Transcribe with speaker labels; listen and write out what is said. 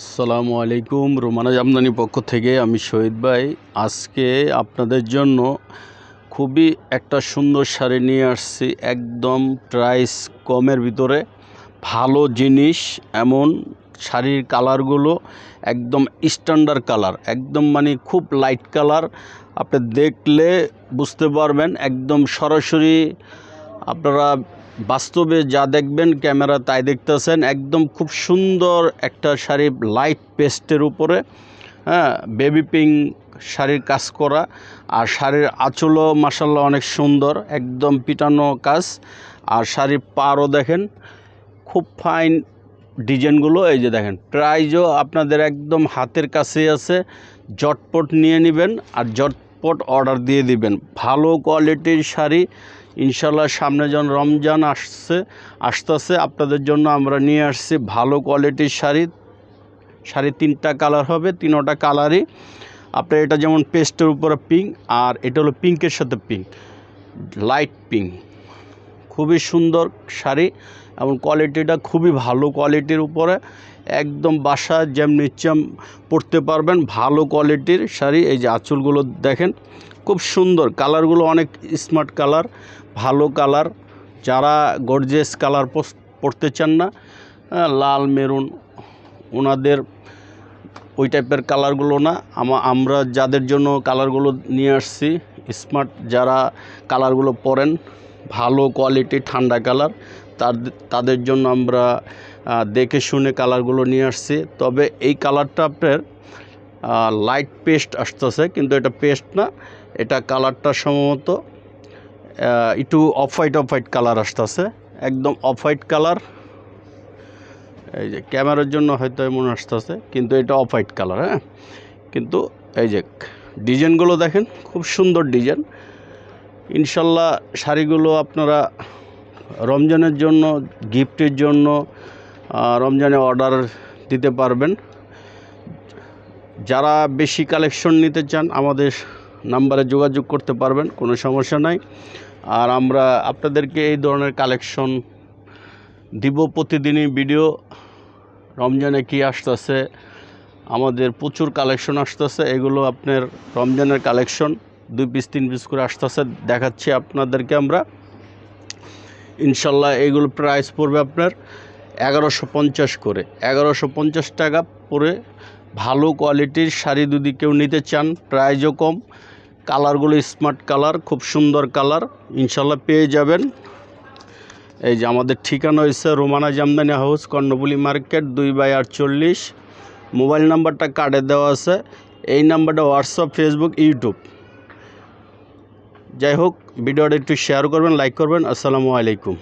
Speaker 1: আসসালামু আলাইকুম। রোমানা জামদানি পক্ষ থেকে আমি শহীদ ভাই। আজকে আপনাদের জন্য খুবই একটা সুন্দর শাড়ি নিয়ে আসছি, একদম প্রাইস কমের ভিতরে ভালো জিনিস। এমন শাড়ির কালারগুলো একদম স্ট্যান্ডার্ড কালার, একদম মানে খুব লাইট কালার। আপনি দেখলে বুঝতে পারবেন, একদম সরাসরি আপনারা বাস্তবে যা দেখবেন ক্যামেরা তাই দেখতেছেন। একদম খুব সুন্দর একটা শাড়ি, লাইট পেস্টের উপরে, হ্যাঁ, বেবি পিঙ্ক শাড়ির কাজ করা। আর শাড়ির আঁচলও মাশাআল্লাহ অনেক সুন্দর, একদম পিটানো কাজ। আর শাড়ির পাড়ও দেখেন খুব ফাইন ডিজাইনগুলো। এই যে দেখেন, প্রাইজও আপনাদের একদম হাতের কাছেই আছে। ঝটপট নিয়ে নেবেন আর ঝটপট অর্ডার দিয়ে দিবেন। ভালো কোয়ালিটির শাড়ি ইনশাল্লাহ। সামনে যখন রমজান আসতেছে, আপনাদের জন্য আমরা নিয়ে আসছি ভালো কোয়ালিটির শাড়ি। তিনটা কালার হবে, তিনোটা কালারই আপনার। এটা যেমন পেস্টের উপরে পিঙ্ক, আর এটা হলো পিঙ্কের সাথে পিঙ্ক, লাইট পিঙ্ক। খুবই সুন্দর শাড়ি এবং কোয়ালিটিটা খুবই ভালো কোয়ালিটির উপরে, একদম বাসা যেমনি ইচ্ছা পরতে পারবেন। ভালো কোয়ালিটির শাড়ি। এই যে আঁচলগুলো দেখেন খুব সুন্দর, কালারগুলো অনেক স্মার্ট কালার, ভালো কালার। যারা গর্জিয়াস কালার পরতে চান না, লাল মেরুন, ওনাদের ওই টাইপের কালারগুলো না। আমরা যাদের জন্য কালারগুলো নিয়ে আসছি, স্মার্ট যারা কালারগুলো পরেন, ভালো কোয়ালিটি ঠান্ডা কালার, তাদের জন্য আমরা দেখে শুনে কালারগুলো নিয়ে আসছি। তবে এই কালারটা আপনার লাইট পেস্ট আসতেছে, কিন্তু এটা পেস্ট না, এটা কালারটা সম্ভবত একটু অফ হোয়াইট কালার আসতেছে, একদম অফ হোয়াইট কালার। এই যে ক্যামেরার জন্য হয়তো এমন আসতেছে, কিন্তু এটা অফ হোয়াইট কালার। হ্যাঁ, কিন্তু এই যে ডিজাইনগুলো দেখেন খুব সুন্দর ডিজাইন। ইনশাল্লাহ শাড়িগুলো আপনারা রমজানের জন্য, গিফটের জন্য, রমজানে অর্ডার দিতে পারবেন। যারা বেশি কালেকশন নিতে চান আমাদের নাম্বারে যোগাযোগ করতে পারবেন, কোনো সমস্যা নাই। আর আমরা আপনাদেরকে এই ধরনের কালেকশন দিব প্রতিদিনই ভিডিও। রমজানে কি আসতেছে, আমাদের প্রচুর কালেকশন আসতেছে। এগুলো আপনার রমজানের কালেকশন 2 পিস 3 পিস করে আসতেছে, দেখাচ্ছি আপনাদেরকে আমরা। ইনশাল্লাহ এগুলো প্রাইস পড়বে আপনার 1150 করে, 1150 টাকা পরে। ভালো কোয়ালিটির শাড়ি যদি কেউ নিতে চান, প্রাইসও কম, কালারগুলো স্মার্ট কালার, খুব সুন্দর কালার, ইনশাল্লাহ পেয়ে যাবেন। এই যে আমাদের ঠিকানা হচ্ছে Romana Jamdani house, Karnaphuli market, 2/48। Mobile নাম্বারটা কার্ডে দেওয়া আছে। এই নাম্বারটা হোয়াটসঅ্যাপ, ফেসবুক, ইউটিউব। যাই হোক, ভিডিওটা একটু শেয়ার করবেন, লাইক করবেন। আসসালামু আলাইকুম।